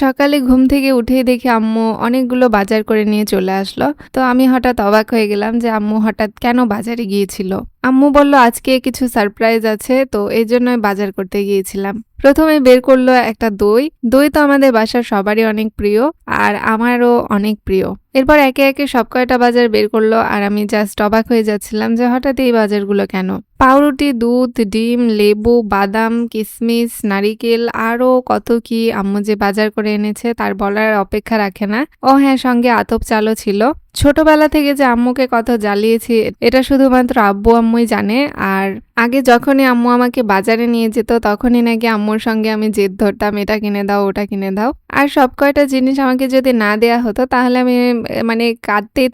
সকালে ঘুম থেকে উঠেই দেখি আম্মু অনেকগুলো বাজার করে নিয়ে চলে আসলো। তো আমি হঠাৎ অবাক হয়ে গেলাম যে আম্মু হঠাৎ কেন বাজারে গিয়েছিল। আম্মু বলল আজকে কিছু সারপ্রাইজ আছে, তো এই জন্যই বাজার করতে গিয়েছিলাম। প্রথমে বের করলো একটা দই। দই তো আমাদের বাসার সবারই অনেক প্রিয়, আর আমারও অনেক প্রিয়। এরপর একে একে সব কয়টা বাজার বের করলো, আর আমি জাস্ট অবাক হয়ে যাচ্ছিলাম যে হঠাৎ এই বাজারগুলো কেন। পাউরুটি, দুধ, ডিম, লেবু, বাদাম, কিশমিশ, নারিকেল, আরো কত কি আম্মু যে বাজার করে এনেছে তার বলার অপেক্ষা রাখে না। ও হ্যাঁ, সঙ্গে আতপ চালও ছিল। ছোটবেলা থেকে যে আম্মুকে কত জ্বালিয়েছি এটা শুধুমাত্র আব্বু আম্মুই জানে। আর আগে যখনই আম্মু আমাকে বাজারে নিয়ে যেত তখনই নাকি আম্মুর সঙ্গে আমি জেদ ধরতাম, এটা কিনে দাও, ওটা কিনে দাও। আর সব কয়টা জিনিস আমাকে যদি না দেয়া হতো তাহলে আমি মানে কাঁদতেই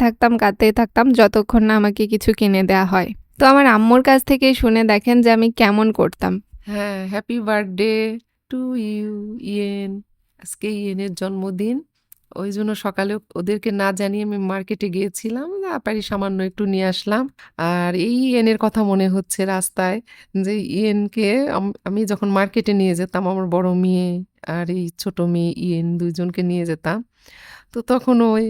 থাকতাম যতক্ষণ না আমাকে কিছু কিনে দেয়া হয়। তো আমার আম্মুর কাছ থেকে শুনে দেখেন যে আমি কেমন করতাম। হ্যাঁ, হ্যাপি বার্থডে টু ইউ ইয়েন। আজকে ইয়েনের জন্মদিন। ওই জন্য সকালে ওদেরকে না জানিয়ে আমি মার্কেটে গিয়েছিলাম, যা পারি সামান্য একটু নিয়ে আসলাম। আর এই ইয়েনের কথা মনে হচ্ছে রাস্তায়, যে ইয়েনকে আমি যখন মার্কেটে নিয়ে যেতাম আমার বড় মেয়ে আর এই ছোট মেয়ে ইয়েন দুইজনকে নিয়ে যেতাম। তো তখন ওই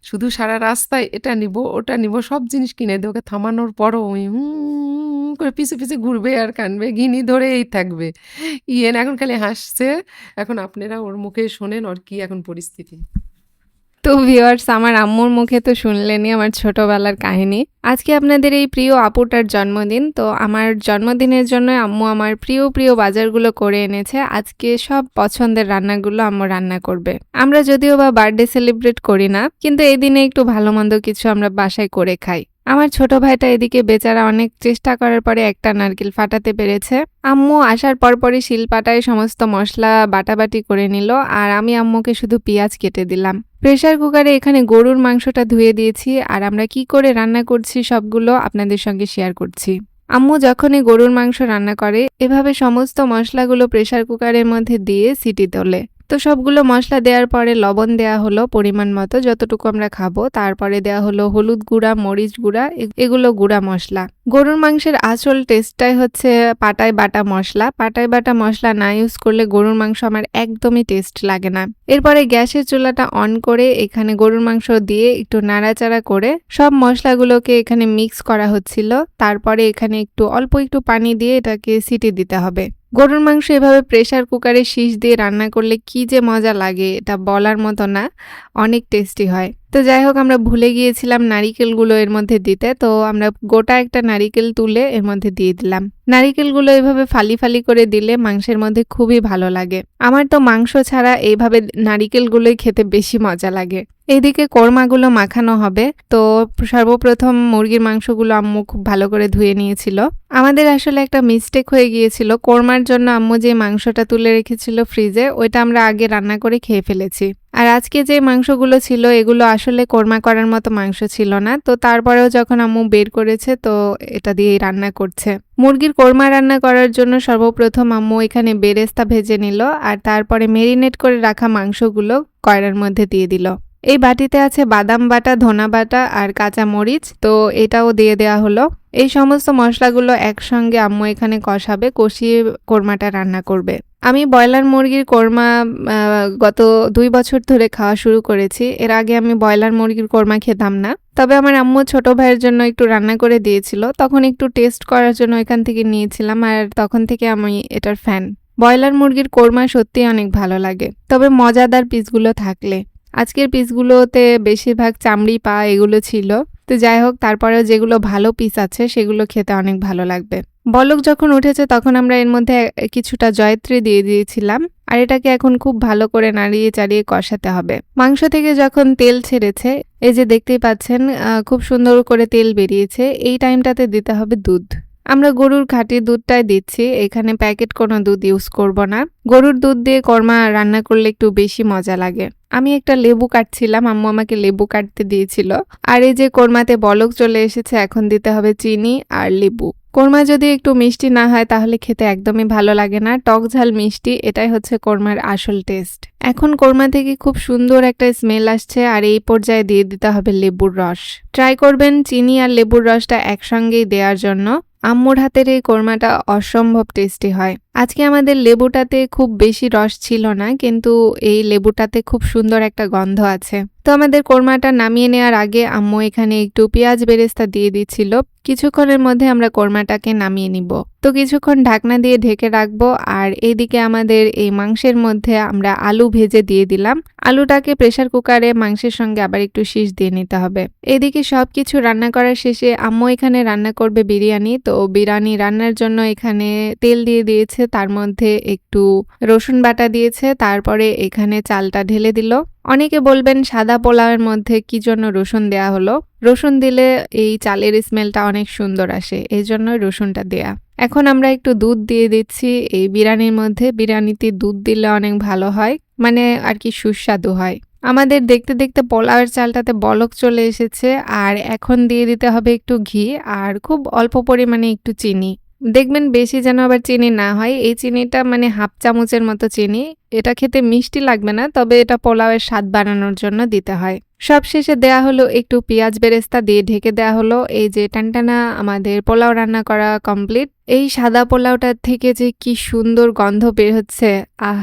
শুধু সারা রাস্তায় এটা নিব ওটা নিব সব জিনিস কিনে দিয়ে ওকে থামানোর পরও ওই করে পিছে পিছে ঘুরবে আর কানবে, ঘিনি ধরেই থাকবে। ইয়েন এখন খালি হাসছে। এখন আপনারা ওর মুখে শোনেন ওর কি এখন পরিস্থিতি। তো ভিউয়ার্স, আমার আম্মুর মুখে তো শুনলেনই আমার ছোটবেলার কাহিনী। আজকে আপনাদের এই প্রিয় আপুটার জন্মদিন। তো আমার জন্মদিনের জন্য আম্মু আমার প্রিয় প্রিয় বাজারগুলো করে এনেছে। আজকে সব পছন্দের রান্নাগুলো আম্মু রান্না করবে। আমরা যদিও বা বার্থডে সেলিব্রেট করি না, কিন্তু এই দিনে একটু ভালো মন্দ কিছু আমরা বাসায় করে খাই। আমার ছোট ভাইটা এদিকে বেচারা অনেক চেষ্টা করার পরে একটা নারকেল ফাটাতে পেরেছে। আম্মু আসার পরপরই শিলপাটায় সমস্ত মশলা বাটাবাটি করে নিল, আর আমি আম্মুকে শুধু পেঁয়াজ কেটে দিলাম। প্রেসার কুকারে এখানে গরুর মাংসটা ধুয়ে দিয়েছি, আর আমরা কি করে রান্না করছি সবগুলো আপনাদের সঙ্গে শেয়ার করছি। আম্মু যখনই গরুর মাংস রান্না করে এভাবে সমস্ত মশলাগুলো প্রেসার কুকারের মধ্যে দিয়ে সিটি তোলে। তো সবগুলো মশলা দেওয়ার পরে লবণ দেয়া হলো পরিমাণ মতো, যতটুকু আমরা খাবো। তারপরে দেয়া হলো হলুদ গুঁড়া, মরিচ গুঁড়া, এগুলো গুঁড়া মশলা। গরুর মাংসের আসল টেস্টটাই হচ্ছে পাটায় বাটা মশলা। পাটায় বাটা মশলা না ইউজ করলে গরুর মাংস আমার একদমই টেস্ট লাগে না। এরপরে গ্যাসের চুলাটা অন করে এখানে গরুর মাংস দিয়ে একটু নাড়াচাড়া করে সব মশলাগুলোকে এখানে মিক্স করা হচ্ছিল। তারপরে এখানে অল্প একটু পানি দিয়ে এটাকে সিটি দিতে হবে। গরুর মাংস এভাবে প্রেসার কুকারে শীষ দিয়ে রান্না করলে কি যে মজা লাগে এটা বলার মতো না, অনেক টেস্টি হয়। তো যাই হোক, আমরা ভুলে গিয়েছিলাম নারিকেলগুলো এর মধ্যে দিতে, তো আমরা গোটা একটা নারিকেল তুলে এর মধ্যে দিয়ে দিলাম। নারিকেলগুলো এভাবে ফালি ফালি করে দিলে মাংসের মধ্যে খুবই ভালো লাগে। আমার তো মাংস ছাড়া এইভাবে নারিকেলগুলোই খেতে বেশি মজা লাগে। এইদিকে কোরমাগুলো মাখানো হবে। তো সর্বপ্রথম মুরগির মাংসগুলো আম্মু খুব ভালো করে ধুয়ে নিয়েছিল। আমাদের আসলে একটা মিস্টেক হয়ে গিয়েছিল, কোরমার জন্য আম্মু যে মাংসটা তুলে রেখেছিল ফ্রিজে ওইটা আমরা আগে রান্না করে খেয়ে ফেলেছি। আর আজকে যে মাংসগুলো ছিল এগুলো আসলে কোরমা করার মতো মাংস ছিল না। তো তারপরেও যখন আম্মু বের করেছে তো এটা দিয়েই রান্না করছে। মুরগির কোরমা রান্না করার জন্য সর্বপ্রথম আম্মু এখানে বেরেস্তা ভেজে নিল, আর তারপরে মেরিনেট করে রাখা মাংসগুলো কড়াইয়ের মধ্যে দিয়ে দিল। এই বাটিতে আছে বাদাম বাটা, ধনা বাটা আর কাঁচা মরিচ, তো এটাও দিয়ে দেওয়া হলো। এই সমস্ত মশলাগুলো একসঙ্গে আম্মু এখানে কষাবে, কষিয়ে কোরমাটা রান্না করবে। আমি ব্রয়লার মুরগির কোরমা গত 2 বছর ধরে খাওয়া শুরু করেছি। এর আগে আমি ব্রয়লার মুরগির কোরমা খেতাম না, তবে আমার আম্মু ছোট ভাইয়ের জন্য একটু রান্না করে দিয়েছিল, তখন একটু টেস্ট করার জন্য এখান থেকে নিয়েছিলাম, আর তখন থেকে আমি এটার ফ্যান। ব্রয়লার মুরগির কোরমা সত্যি অনেক ভালো লাগে, তবে মজাদার পিসগুলো থাকলে। আজকের পিসগুলোতে বেশিরভাগ চামড়ি, পা এগুলো ছিল। তো যাই হোক, তারপরেও যেগুলো ভালো পিস আছে সেগুলো খেতে অনেক ভালো লাগবে। বলক যখন উঠেছে তখন আমরা এর মধ্যে কিছুটা জয়ত্রী দিয়ে দিয়েছিলাম, আর এটাকে এখন খুব ভালো করে নাড়িয়ে চাড়িয়ে কষাতে হবে। মাংস থেকে যখন তেল ছেড়েছে, এই যে দেখতেই পাচ্ছেন খুব সুন্দর করে তেল বেরিয়েছে, এই টাইমটাতে দিতে হবে দুধ। আমরা গরুর খাঁটি দুধটাই দিচ্ছি, এখানে প্যাকেট কোনো দুধ ইউজ করব না। গরুর দুধ দিয়ে কোরমা রান্না করলে একটু বেশি মজা লাগে। আমি একটা লেবু কাটছিলাম, আম্মু আমাকে লেবু কাটতে দিয়েছিল। আর এই যে কোরমাতে বলক চলে এসেছে, এখন দিতে হবে চিনি আর লেবু। কোরমা যদি একটু মিষ্টি না হয় তাহলে খেতে একদমই ভালো লাগে না। টক ঝাল মিষ্টি এটাই হচ্ছে কোরমার আসল টেস্ট। এখন কোরমা থেকে খুব সুন্দর একটা স্মেল আসছে, আর এই পর্যায়ে দিয়ে দিতে হবে লেবুর রস। ট্রাই করবেন চিনি আর লেবুর রসটা একসঙ্গেই দেওয়ার জন্য। আম্মুর হাতের এই কোরমাটা অসম্ভব টেস্টি হয়। আজকে আমাদের লেবুটাতে খুব বেশি রস ছিল না, কিন্তু এই লেবুটাতে খুব সুন্দর একটা গন্ধ আছে। তো আমাদের কোরমাটা নামিয়ে নেওয়ার আগে আম্মু এখানে একটু পেঁয়াজ বেরেস্তা দিয়ে দিচ্ছিল। কিছুক্ষণের মধ্যে আমরা কোরমাটাকে নামিয়ে নিব। তো কিছুক্ষণ ঢাকনা দিয়ে ঢেকে রাখবো। আর এইদিকে আমাদের এই মাংসের মধ্যে আমরা আলু ভেজে দিয়ে দিলাম। আলুটাকে প্রেসার কুকারে মাংসের সঙ্গে আবার একটু শীষ দিয়ে নিতে হবে। এদিকে সবকিছু রান্না করার শেষে আম্মু এখানে রান্না করবে বিরিয়ানি। তো বিরিয়ানি রান্নার জন্য এখানে তেল দিয়ে দিয়েছে, তার মধ্যে একটু রসুন বাটা দিয়েছে, তারপরে এখানে চালটা ঢেলে দিল। অনেকে বলবেন সাদা পোলাওয়ের মধ্যে কি জন্য রসুন দেয়া হলো। রসুন দিলে এই চালের স্মেলটা অনেক সুন্দর আসে, এই জন্য রসুনটা দেয়া। এখন আমরা একটু দুধ দিয়ে দিচ্ছি এই বিরিয়ানির মধ্যে। বিরিয়ানিতে দুধ দিলে অনেক ভালো হয়, মানে আর কি সুস্বাদু হয়। আমাদের দেখতে দেখতে পোলাওয়ের চালটাতে বলক চলে এসেছে। আর এখন দিয়ে দিতে হবে একটু ঘি আর খুব অল্প পরিমাণে একটু চিনি। দেখবেন বেশি যেন আবার চিনি না হয়। এই চিনিটা মানে হাফ চামচের মতো চিনি। এটা খেতে মিষ্টি লাগবে না, তবে এটা পোলাওয়ের স্বাদ বাড়ানোর জন্য দিতে হয়। সবশেষে দেয়া হলো একটু পেঁয়াজ বেরেস্তা দিয়ে ঢেকে দেয়া হলো। এই যে টানটানা আমাদের পোলাও রান্না করা কমপ্লিট। এই সাদা পোলাওটার থেকে যে কি সুন্দর গন্ধ বের হচ্ছে, আহ!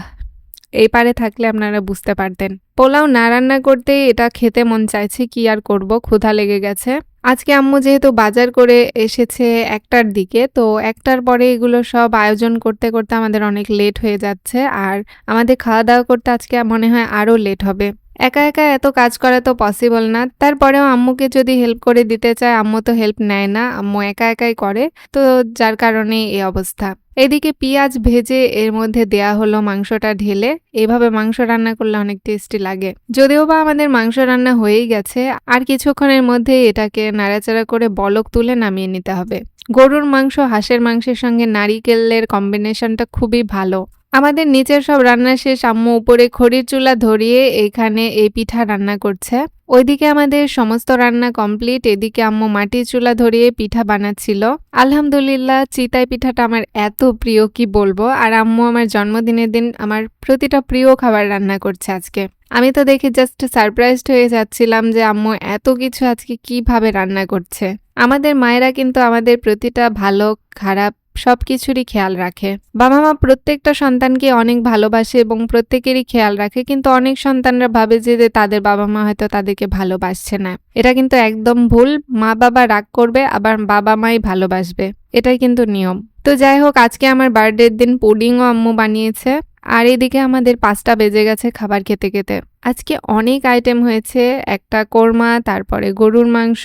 এই পারে থাকলে আপনারা বুঝতে পারতেন। পোলাও না রান্না করতেই এটা খেতে মন চাইছে, কি আর করব, ক্ষুধা লেগে গেছে। আজকে আম্মু যেহেতু বাজার করে এসেছে ১টার দিকে, তো ১টার পরে এগুলো সব আয়োজন করতে করতে আমাদের অনেক লেট হয়ে যাচ্ছে। আর আমাদের খাওয়া দাওয়া করতে আজকে মনে হয় আরও লেট হবে। একা একা এত কাজ করা তো পসিবল না। তারপরেও আম্মুকে যদি হেল্প করে দিতে চায়, আম্মু তো হেল্প নেয় না, আম্মু একা একাই করে। তো যার কারণে এই অবস্থা। এদিকে পেঁয়াজ ভেজে এর মধ্যে দেয়া হলো মাংসটা ঢেলে। এভাবে মাংস রান্না করলে অনেক টেস্টি লাগে। যদিও বা আমাদের মাংস রান্না হয়েই গেছে, আর কিছুক্ষণের মধ্যেই এটাকে নাড়াচাড়া করে বলক তুলে নামিয়ে নিতে হবে। গরুর মাংস হাঁসের মাংসের সঙ্গে নারিকেলের কম্বিনেশনটা খুবই ভালো। আমাদের নিচের সব রান্না শেষ, আম্মু উপরে খড়ির চুলা ধরিয়ে এখানে এই পিঠা রান্না করছে। ওইদিকে আমাদের সমস্ত রান্না কমপ্লিট। এদিকে আম্মু মাটির চুলা ধরিয়ে পিঠা বানাচ্ছিল। আলহামদুলিল্লাহ, চিতাই পিঠাটা আমার এত প্রিয় কি বলবো। আর আম্মু আমার জন্মদিনের দিন আমার প্রতিটা প্রিয় খাবার রান্না করছে আজকে। আমি তো দেখে জাস্ট সারপ্রাইজড হয়ে যাচ্ছিলাম যে আম্মু এত কিছু আজকে কিভাবে রান্না করছে। আমাদের মায়েরা কিন্তু আমাদের প্রতিটা ভালো খারাপ সবকিছুরই খেয়াল রাখে। বাবা মা প্রত্যেকটা সন্তানকে অনেক ভালোবাসে এবং প্রত্যেকেরই খেয়াল রাখে, কিন্তু অনেক সন্তানরা ভাবে যে তাদের বাবা মা হয়তো তাদেরকে ভালোবাসছে না। এটা কিন্তু একদম ভুল। মা বাবা রাগ করবে, আবার বাবা মাই ভালোবাসবে, এটাই কিন্তু নিয়ম। তো যাই হোক, আজকে আমার বার্থডের দিন পুডিংও আম্মু বানিয়েছে। আর এদিকে আমাদের ৫টা বেজে গেছে খাবার খেতে খেতে। আজকে অনেক আইটেম হয়েছে। একটা কোরমা, তারপরে গরুর মাংস,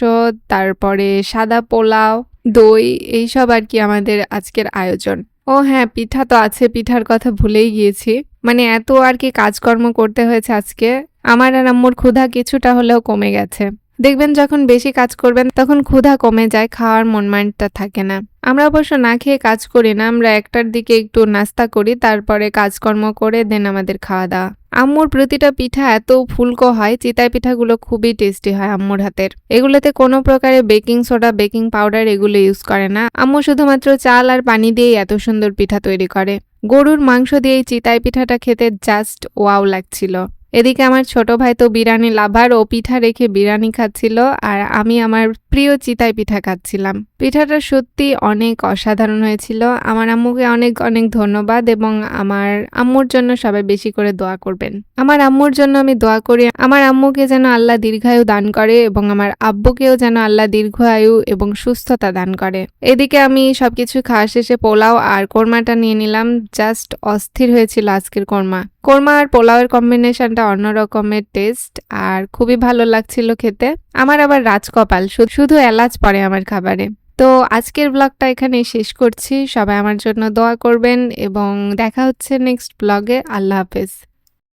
তারপরে সাদা পোলাও, দই, এইসব আর কি আমাদের আজকের আয়োজন। ও হ্যাঁ, পিঠা তো আছে, পিঠার কথা ভুলেই গিয়েছি। মানে এত আর কি কাজকর্ম করতে হয়েছে আজকে, আমার আর আম্মুর ক্ষুধা কিছুটা হলেও কমে গেছে। দেখবেন যখন বেশি কাজ করবেন তখন ক্ষুধা কমে যায়, খাওয়ার মন মাইন্ডটা থাকে না। আমরা অবশ্য না খেয়ে কাজ করি না, আমরা ১টার দিকে একটু নাস্তা করি, তারপরে কাজকর্ম করে দেন আমাদের খাওয়া দাওয়া। আম্মুর প্রতিটা পিঠা এত ফুলকো হয়, চিতাই পিঠাগুলো খুবই টেস্টি হয় আম্মুর হাতের। এগুলোতে কোনো প্রকারের বেকিং সোডা, বেকিং পাউডার এগুলো ইউজ করে না। আম্মু শুধুমাত্র চাল আর পানি দিয়েই এত সুন্দর পিঠা তৈরি করে। গরুর মাংস দিয়ে এই চিতাই পিঠাটা খেতে জাস্ট ওয়াও লাগছিল। এদিকে আমার ছোট ভাই তো বিরিয়ানি লাভার, ও পিঠা রেখে বিরিয়ানি খাচ্ছিল, আর আমি আমার প্রিয় চিতাই পিঠা খাচ্ছিলাম। পিঠাটা সত্যি অনেক অসাধারণ হয়েছিল। আমার আম্মুকে অনেক অনেক ধন্যবাদ, এবং আমার আম্মুর জন্য সবাই বেশি করে দোয়া করবেন। আমার আম্মুর জন্য আমি দোয়া করি আমার আম্মুকে যেন আল্লাহ দীর্ঘায়ু দান করে, এবং আমার আব্বুকেও যেন আল্লাহ দীর্ঘায়ু এবং সুস্থতা দান করে। এদিকে আমি সবকিছু খাওয়া শেষে পোলাও আর কোরমাটা নিয়ে নিলাম। জাস্ট অস্থির হয়েছিল আজকের কোরমা। কোরমা আর পোলাওয়ের কম্বিনেশনটা অন্য রকমের টেস্ট, আর খুবই ভালো লাগছিল খেতে। আমার আবার রাজকপাল, শুধু এলাচ পড়ে আমার খাবারে। তো আজকের ব্লগটা এখানেই শেষ করছি। সবাই আমার জন্য দোয়া করবেন, এবং দেখা হচ্ছে নেক্সট ব্লগে। আল্লাহ হাফেজ।